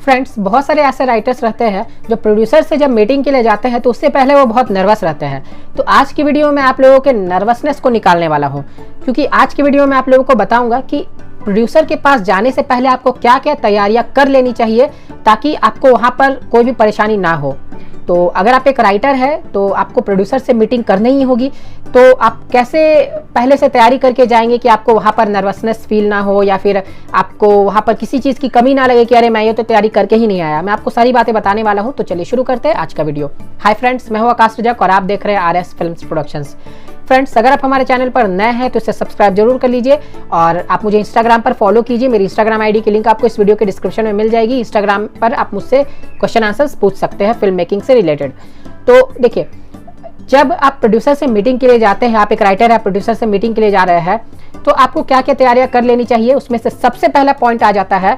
Friends, बहुत सारे ऐसे राइटर्स रहते हैं जो प्रोड्यूसर से जब मीटिंग के लिए जाते हैं तो उससे पहले वो बहुत नर्वस रहते हैं। तो आज की वीडियो में आप लोगों के नर्वसनेस को निकालने वाला हूँ, क्योंकि आज की वीडियो में आप लोगों को बताऊंगा कि प्रोड्यूसर के पास जाने से पहले आपको क्या क्या तैयारियां कर लेनी चाहिए ताकि आपको वहां पर कोई भी परेशानी ना हो। तो अगर आप एक राइटर है तो आपको प्रोड्यूसर से मीटिंग करनी ही होगी, तो आप कैसे पहले से तैयारी करके जाएंगे कि आपको वहाँ पर नर्वसनेस फील ना हो या फिर आपको वहाँ पर किसी चीज़ की कमी ना लगे कि अरे मैं ये तो तैयारी करके ही नहीं आया। मैं आपको सारी बातें बताने वाला हूँ, तो चलिए शुरू करते हैं आज का वीडियो। हाय फ्रेंड्स, मैं हूँ आकाश रजक और आप देख रहे हैं RS फिल्म्स प्रोडक्शंस। फ्रेंड्स, अगर आप हमारे चैनल पर नए हैं तो इसे सब्सक्राइब जरूर कर लीजिए और आप मुझे इंस्टाग्राम पर फॉलो कीजिए। मेरी इंस्टाग्राम आईडी की लिंक आपको इस वीडियो के डिस्क्रिप्शन में मिल जाएगी। इंस्टाग्राम पर आप मुझसे क्वेश्चन आंसर्स पूछ सकते हैं फिल्म मेकिंग से रिलेटेड। तो देखिए, जब आप प्रोड्यूसर से मीटिंग के लिए जाते हैं, आप एक राइटर है, प्रोड्यूसर से मीटिंग के लिए जा रहे हैं, तो आपको क्या क्या तैयारियां कर लेनी चाहिए। उसमें से सबसे पहला पॉइंट आ जाता है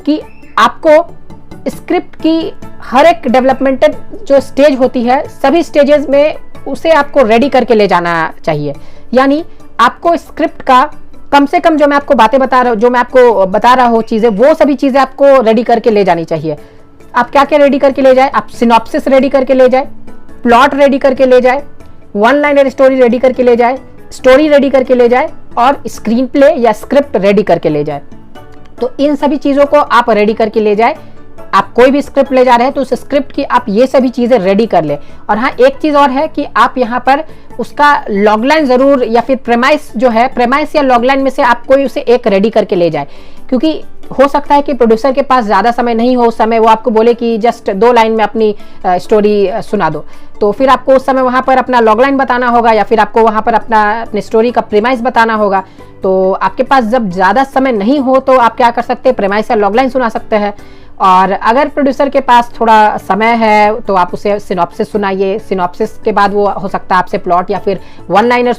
कि आपको स्क्रिप्ट की हर एक डेवलपमेंटल जो स्टेज होती है, सभी स्टेजेस में उसे आपको रेडी करके ले जाना चाहिए। यानी आपको स्क्रिप्ट का कम से कम जो मैं आपको बातें बता रहा हूँ, जो मैं आपको बता रहा हूँ चीज़ें, वो सभी चीज़ें आपको रेडी करके ले जानी चाहिए। आप क्या क्या रेडी करके ले जाए? आप सिनॉप्सिस रेडी करके ले जाए, प्लॉट रेडी करके ले जाए, वन लाइनर स्टोरी रेडी करके ले जाए, स्टोरी रेडी करके ले जाए और स्क्रीन प्ले या स्क्रिप्ट रेडी करके ले जाए। तो इन सभी चीज़ों को आप रेडी करके ले जाए। आप कोई भी स्क्रिप्ट ले जा रहे हैं तो उस स्क्रिप्ट की आप ये सभी चीज़ें रेडी कर ले। और हाँ, एक चीज़ और है कि आप यहाँ पर उसका लॉगलाइन ज़रूर या फिर प्रेमाइस जो है, प्रेमाइस या लॉगलाइन में से आप कोई उसे एक रेडी करके ले जाए, क्योंकि हो सकता है कि प्रोड्यूसर के पास ज़्यादा समय नहीं हो। उस समय वो आपको बोले कि जस्ट 2 लाइन में अपनी स्टोरी सुना दो, तो फिर आपको उस समय वहाँ पर अपना लॉगलाइन बताना होगा या फिर आपको वहाँ पर अपनी स्टोरी का प्रेमाइस बताना होगा। तो आपके पास जब ज़्यादा समय नहीं हो तो आप क्या कर सकते हैं, प्रेमाइस या लॉगलाइन सुना सकते हैं। और अगर प्रोड्यूसर के पास थोड़ा समय है तो आप उसे सिनॉप्सिस सुनाइए। सिनॉप्सिस के बाद वो हो सकता है आपसे प्लॉट या फिर वन लाइनर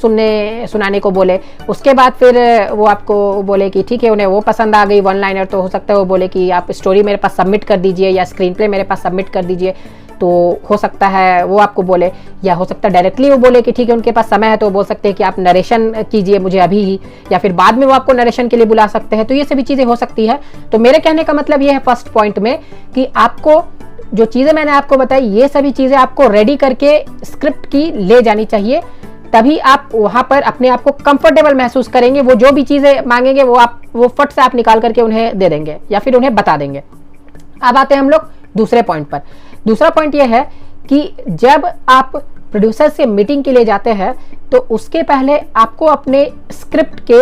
सुनाने को बोले। उसके बाद फिर वो आपको बोले कि ठीक है, उन्हें वो पसंद आ गई वन लाइनर, तो हो सकता है वो बोले कि आप स्टोरी मेरे पास सबमिट कर दीजिए या स्क्रीन प्ले मेरे पास सबमिट कर दीजिए। तो हो सकता है वो आपको बोले, या हो सकता है डायरेक्टली वो बोले कि ठीक है, उनके पास समय है तो बोल सकते हैं कि आप नरेशन कीजिए मुझे अभी ही, या फिर बाद में वो आपको नरेशन के लिए बुला सकते हैं। तो ये सभी चीज़ें हो सकती है। तो मेरे कहने का मतलब ये है फर्स्ट पॉइंट में कि आपको जो चीज़ें मैंने आपको बताई, ये सभी चीज़ें आपको रेडी करके स्क्रिप्ट की ले जानी चाहिए। तभी आप वहाँ पर अपने आप को कंफर्टेबल महसूस करेंगे। वो जो भी चीज़ें मांगेंगे वो फट से आप निकाल करके उन्हें दे देंगे या फिर उन्हें बता देंगे। अब आते हैं हम लोग दूसरे पॉइंट पर। दूसरा पॉइंट यह है कि जब आप प्रोड्यूसर से मीटिंग के लिए जाते हैं तो उसके पहले आपको अपने स्क्रिप्ट के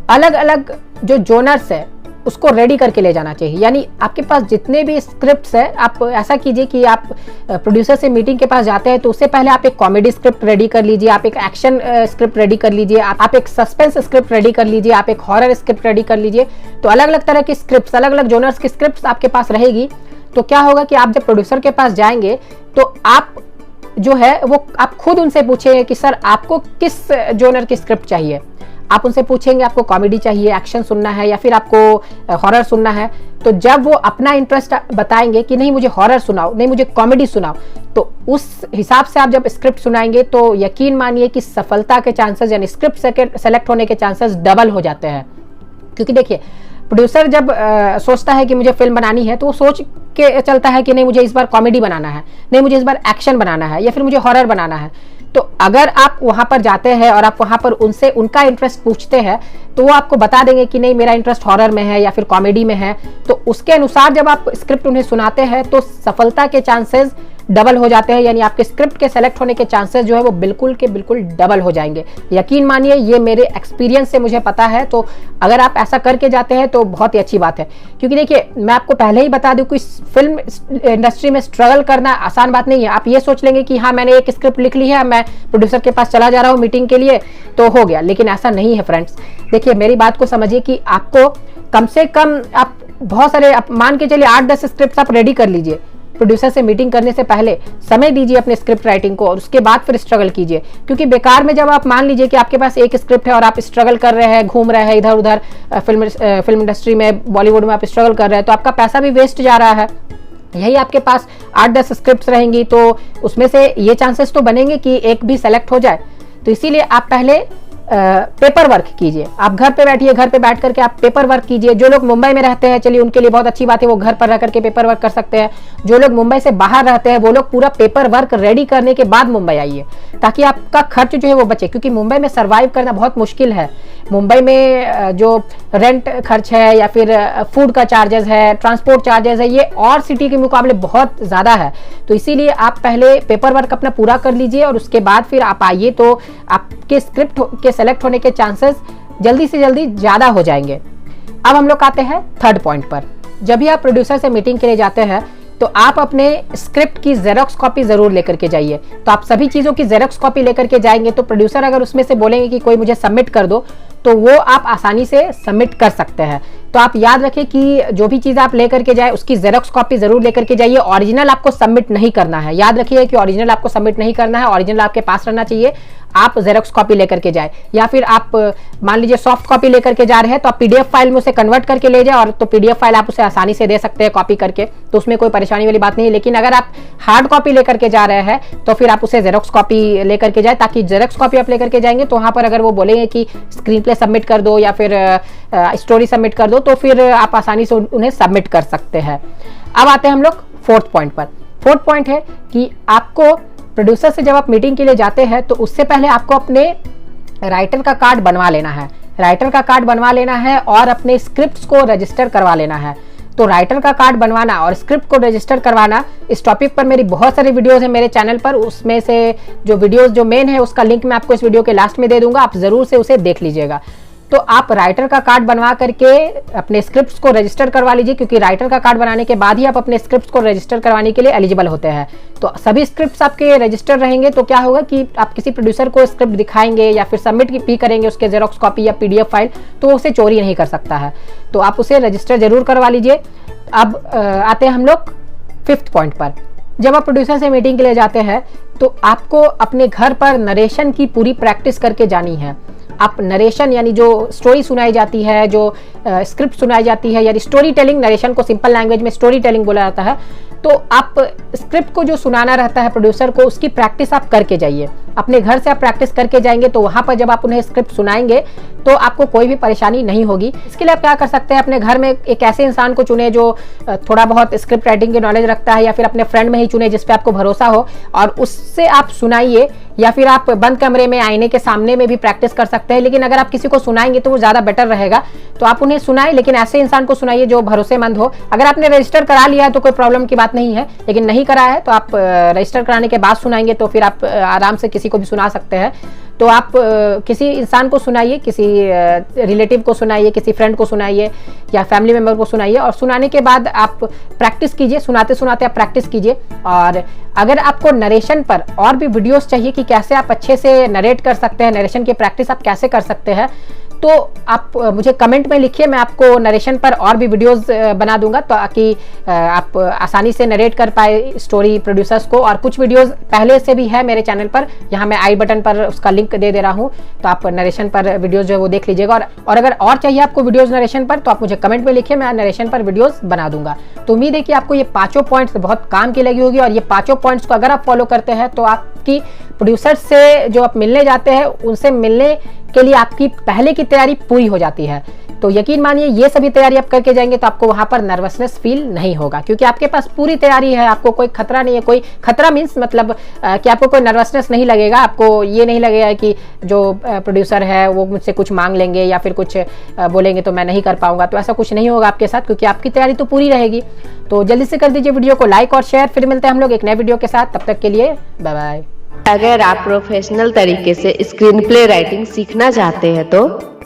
अलग अलग जो जोनर्स है उसको रेडी करके ले जाना चाहिए। यानी आपके पास जितने भी स्क्रिप्ट्स है, आप ऐसा कीजिए कि आप प्रोड्यूसर से मीटिंग के पास जाते हैं तो उससे पहले आप एक कॉमेडी स्क्रिप्ट रेडी कर लीजिए, आप एक एक्शन स्क्रिप्ट रेडी कर लीजिए, आप एक सस्पेंस स्क्रिप्ट रेडी कर लीजिए, आप एक हॉरर स्क्रिप्ट रेडी कर लीजिए। तो अलग अलग तरह की स्क्रिप्ट्स, अलग अलग जोनर्स की स्क्रिप्ट्स आपके पास रहेगी। तो क्या होगा कि आप जब प्रोड्यूसर के पास जाएंगे तो आप जो है वो आप खुद उनसे पूछेंगे कि सर आपको किस जोनर की स्क्रिप्ट चाहिए। आप उनसे पूछेंगे आपको कॉमेडी चाहिए, एक्शन सुनना है या फिर आपको हॉरर सुनना है। तो जब वो अपना इंटरेस्ट बताएंगे कि नहीं मुझे हॉरर सुनाओ, नहीं मुझे कॉमेडी सुनाओ, तो उस हिसाब से आप जब स्क्रिप्ट सुनाएंगे तो यकीन मानिए कि सफलता के चांसेस यानी स्क्रिप्ट सेलेक्ट होने के चांसेस डबल हो जाते हैं। क्योंकि देखिए, प्रोड्यूसर जब सोचता है कि मुझे फिल्म बनानी है तो वो सोच के चलता है कि नहीं मुझे इस बार कॉमेडी बनाना है, नहीं मुझे इस बार एक्शन बनाना है या फिर मुझे हॉरर बनाना है। तो अगर आप वहां पर जाते हैं और आप वहां पर उनसे उनका इंटरेस्ट पूछते हैं तो वो आपको बता देंगे कि नहीं मेरा इंटरेस्ट हॉरर में है या फिर कॉमेडी में है। तो उसके अनुसार जब आप स्क्रिप्ट उन्हें सुनाते हैं तो सफलता के चांसेस डबल हो जाते हैं। यानी आपके स्क्रिप्ट के सेलेक्ट होने के चांसेस जो है वो बिल्कुल के बिल्कुल डबल हो जाएंगे। यकीन मानिए, ये मेरे एक्सपीरियंस से मुझे पता है। तो अगर आप ऐसा करके जाते हैं तो बहुत ही अच्छी बात है। क्योंकि देखिए, मैं आपको पहले ही बता दूं कि फिल्म इंडस्ट्री में स्ट्रगल करना आसान बात नहीं है। आप ये सोच लेंगे कि हाँ मैंने एक स्क्रिप्ट लिख ली है, मैं प्रोड्यूसर के पास चला जा रहा हूँ मीटिंग के लिए तो हो गया, लेकिन ऐसा नहीं है फ्रेंड्स। देखिए, मेरी बात को समझिए कि आपको कम से कम आप बहुत सारे मान के चलिए 8-10 स्क्रिप्ट आप रेडी कर लीजिए। प्रोड्यूसर से मीटिंग करने से पहले समय दीजिए अपने स्क्रिप्ट राइटिंग को और उसके बाद फिर स्ट्रगल कीजिए। क्योंकि बेकार में जब आप मान लीजिए कि आपके पास एक स्क्रिप्ट है और आप स्ट्रगल कर रहे हैं, घूम रहे हैं इधर उधर फिल्म इंडस्ट्री में, बॉलीवुड में आप स्ट्रगल कर रहे हैं, तो आपका पैसा भी वेस्ट जा रहा है। यही आपके पास 8-10 स्क्रिप्ट्स रहेंगी तो उसमें से ये चांसेस तो बनेंगे कि एक भी सेलेक्ट हो जाए। तो इसीलिए आप पहले पेपर वर्क कीजिए। आप घर पे बैठिए, घर पे बैठ करके आप पेपर वर्क कीजिए। जो लोग मुंबई में रहते हैं, चलिए उनके लिए बहुत अच्छी बात है, वो घर पर रह करके पेपर वर्क कर सकते हैं। जो लोग मुंबई से बाहर रहते हैं, वो लोग पूरा पेपर वर्क रेडी करने के बाद मुंबई आइए, ताकि आपका खर्च जो है वो बचे, क्योंकि मुंबई में सर्वाइव करना बहुत मुश्किल है। मुंबई में जो रेंट खर्च है या फिर फूड का चार्जेस है, ट्रांसपोर्ट चार्जेस है, ये और सिटी के मुकाबले बहुत ज़्यादा है। तो इसीलिए आप पहले पेपर वर्क अपना पूरा कर लीजिए और उसके बाद फिर आप आइए, तो आपके स्क्रिप्ट के सेलेक्ट होने के चांसेस जल्दी से जल्दी ज़्यादा हो जाएंगे। अब हम लोग आते हैं थर्ड पॉइंट पर। जब भी आप प्रोड्यूसर से मीटिंग के लिए जाते हैं तो आप अपने स्क्रिप्ट की जेरोक्स कॉपी जरूर लेकर के जाइए। तो आप सभी चीज़ों की जेरोक्स कॉपी लेकर के जाएंगे तो प्रोड्यूसर अगर उसमें से बोलेंगे कि कोई मुझे सबमिट कर दो, तो वो आप आसानी से सबमिट कर सकते हैं। तो आप याद रखें कि जो भी चीज़ आप लेकर के जाए उसकी जेरोक्स कॉपी जरूर लेकर के जाइए। ओरिजिनल आपको सबमिट नहीं करना है, याद रखिए कि ओरिजिनल आपको सबमिट नहीं करना है, ओरिजिनल आपके पास रहना चाहिए। आप जेरोक्स कॉपी लेकर के जाए, या फिर आप मान लीजिए सॉफ्ट कॉपी लेकर के जा रहे हैं तो आप पीडीएफ फाइल में उसे कन्वर्ट करके ले जाए, और तो पीडीएफ फाइल आप उसे आसानी से दे सकते हैं कॉपी करके, तो उसमें कोई परेशानी वाली बात नहीं है। लेकिन अगर आप हार्ड कॉपी लेकर के जा रहे हैं तो फिर आप उसे जेरोक्स कॉपी लेकर के जाए, ताकि जेरोक्स कॉपी आप लेकर के जाएंगे तो वहां पर अगर वो बोलेंगे कि स्क्रीन प्ले सबमिट कर दो या फिर स्टोरी सबमिट कर दो, तो फिर आप आसानी से उन्हें सबमिट कर सकते हैं। अब आते हैं हम लोग फोर्थ पॉइंट पर। फोर्थ पॉइंट है कि आपको प्रोड्यूसर से जब आप मीटिंग के लिए जाते हैं तो उससे पहले आपको अपने राइटर का कार्ड बनवा लेना है। राइटर का कार्ड बनवा लेना है और अपने स्क्रिप्ट्स को रजिस्टर करवा लेना है। तो राइटर का कार्ड बनवाना और स्क्रिप्ट को रजिस्टर करवाना, इस टॉपिक पर मेरी बहुत सारी वीडियोस हैं मेरे चैनल पर। उसमें से जो वीडियोस जो मेन है उसका लिंक मैं आपको इस वीडियो के लास्ट में दे दूंगा, आप जरूर से उसे देख लीजिएगा। तो आप राइटर का कार्ड बनवा करके अपने स्क्रिप्ट्स को रजिस्टर करवा लीजिए, क्योंकि राइटर का कार्ड बनाने के बाद ही आप अपने स्क्रिप्ट्स को रजिस्टर करवाने के लिए एलिजिबल होते हैं। तो सभी स्क्रिप्ट्स आपके रजिस्टर रहेंगे तो क्या होगा कि आप किसी प्रोड्यूसर को स्क्रिप्ट दिखाएंगे या फिर सबमिट भी करेंगे उसके जेरोक्स कॉपी या पीडीएफ फाइल, तो उसे चोरी नहीं कर सकता है। तो आप उसे रजिस्टर जरूर करवा लीजिए। अब आते हैं हम लोग फिफ्थ पॉइंट पर। जब आप प्रोड्यूसर से मीटिंग के लिए जाते हैं तो आपको अपने घर पर नरेशन की पूरी प्रैक्टिस करके जानी है। आप नरेशन यानी जो स्टोरी सुनाई जाती है, जो स्क्रिप्ट सुनाई जाती है, यानी स्टोरी टेलिंग, नरेशन को सिंपल लैंग्वेज में स्टोरी टेलिंग बोला जाता है। तो आप स्क्रिप्ट को जो सुनाना रहता है प्रोड्यूसर को, उसकी प्रैक्टिस आप करके जाइए। अपने घर से आप प्रैक्टिस करके जाएंगे तो वहां पर जब आप उन्हें स्क्रिप्ट सुनाएंगे तो आपको कोई भी परेशानी नहीं होगी। इसके लिए आप क्या कर सकते हैं, अपने घर में एक ऐसे इंसान को चुने जो थोड़ा बहुत स्क्रिप्ट राइटिंग की नॉलेज रखता है, या फिर अपने फ्रेंड में ही चुने जिस पे आपको भरोसा हो, और उससे आप सुनाइए। या फिर आप बंद कमरे में आईने के सामने में भी प्रैक्टिस कर सकते हैं। लेकिन अगर आप किसी को सुनाएंगे तो वो ज्यादा बेटर रहेगा, तो आप उन्हें सुनाएं, लेकिन ऐसे इंसान को सुनाइए जो भरोसेमंद हो। अगर आपने रजिस्टर करा लिया है तो कोई प्रॉब्लम की बात नहीं है, लेकिन नहीं करा है तो आप रजिस्टर कराने के बाद सुनाएंगे तो फिर आप आराम से किसी को भी सुना सकते हैं। तो आप किसी इंसान को सुनाइए, किसी रिलेटिव को सुनाइए, किसी फ्रेंड को सुनाइए या फैमिली मेंबर को सुनाइए, और सुनाने के बाद आप प्रैक्टिस कीजिए। सुनाते सुनाते आप प्रैक्टिस कीजिए। और अगर आपको नरेशन पर और भी वीडियोस चाहिए कि कैसे आप अच्छे से नरेट कर सकते हैं, नरेशन की प्रैक्टिस आप कैसे कर सकते हैं, तो आप मुझे कमेंट में लिखिए, मैं आपको नरेशन पर और भी वीडियोस बना दूंगा ताकि आप आसानी से नरेट कर पाए स्टोरी प्रोड्यूसर्स को। और कुछ वीडियोस पहले से भी है मेरे चैनल पर, यहाँ मैं आई बटन पर उसका लिंक दे रहा हूँ, तो आप नरेशन पर वीडियोस जो है वो देख लीजिएगा। और अगर और चाहिए आपको वीडियोस नरेशन पर तो आप मुझे कमेंट में लिखिए, मैं नरेशन पर वीडियोस बना दूंगा। तो उम्मीद है कि आपको ये पांचों पॉइंट्स बहुत काम की लगी होगी, और ये पांचों पॉइंट्स को अगर आप फॉलो करते हैं तो आपकी प्रोड्यूसर से जो आप मिलने जाते हैं उनसे मिलने के लिए आपकी पहले की तैयारी पूरी हो जाती है। तो यकीन मानिए ये सभी तैयारी आप करके जाएंगे तो आपको वहां पर नर्वसनेस फील नहीं होगा, क्योंकि आपके पास पूरी तैयारी है। आपको कोई खतरा नहीं है। कोई खतरा मीन्स मतलब कि आपको कोई नर्वसनेस नहीं लगेगा। आपको ये नहीं लगेगा कि जो प्रोड्यूसर है वो मुझसे कुछ मांग लेंगे या फिर कुछ बोलेंगे तो मैं नहीं कर पाऊंगा। तो ऐसा कुछ नहीं होगा आपके साथ, क्योंकि आपकी तैयारी तो पूरी रहेगी। तो जल्दी से कर दीजिए वीडियो को लाइक और शेयर। फिर मिलते हैं हम लोग एक नए वीडियो के साथ, तब तक के लिए बाय बाय। अगर आप प्रोफेशनल तरीके से स्क्रीन प्ले राइटिंग सीखना चाहते हैं तो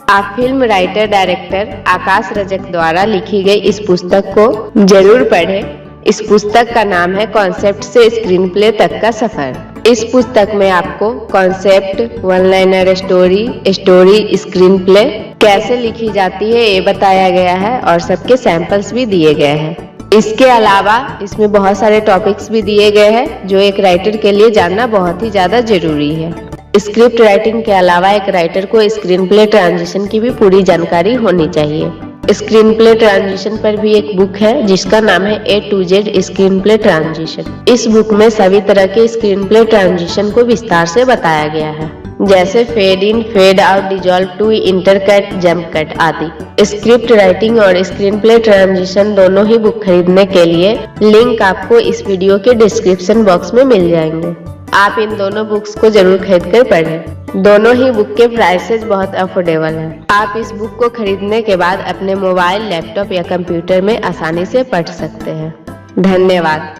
आप फिल्म राइटर डायरेक्टर आकाश रजक द्वारा लिखी गई इस पुस्तक को जरूर पढ़ें। इस पुस्तक का नाम है कॉन्सेप्ट से स्क्रीन प्ले तक का सफर। इस पुस्तक में आपको concept, one liner story, screen play कैसे लिखी जाती है ये बताया गया है, और सबके सैंपल्स भी दिए गए हैं। इसके अलावा इसमें बहुत सारे टॉपिक्स भी दिए गए हैं जो एक राइटर के लिए जानना बहुत ही ज्यादा जरूरी है। स्क्रिप्ट राइटिंग के अलावा एक राइटर को स्क्रीन प्ले ट्रांजिशन की भी पूरी जानकारी होनी चाहिए। स्क्रीन प्ले ट्रांजिशन पर भी एक बुक है जिसका नाम है A to Z screen play transition. इस बुक में सभी तरह के स्क्रीन प्ले ट्रांजिशन को विस्तार से बताया गया है। जैसे fade in, fade out, dissolve to, intercut, jump cut आदि। स्क्रिप्ट राइटिंग और स्क्रीन प्ले ट्रांजिशन दोनों ही बुक खरीदने के लिए लिंक आपको इस वीडियो के डिस्क्रिप्शन बॉक्स में मिल जाएंगे। आप इन दोनों बुक्स को जरूर खरीद कर पढ़ें। दोनों ही बुक के प्राइसेस बहुत अफोर्डेबल हैं। आप इस बुक को खरीदने के बाद अपने मोबाइल, लैपटॉप या कंप्यूटर में आसानी से पढ़ सकते हैं। धन्यवाद।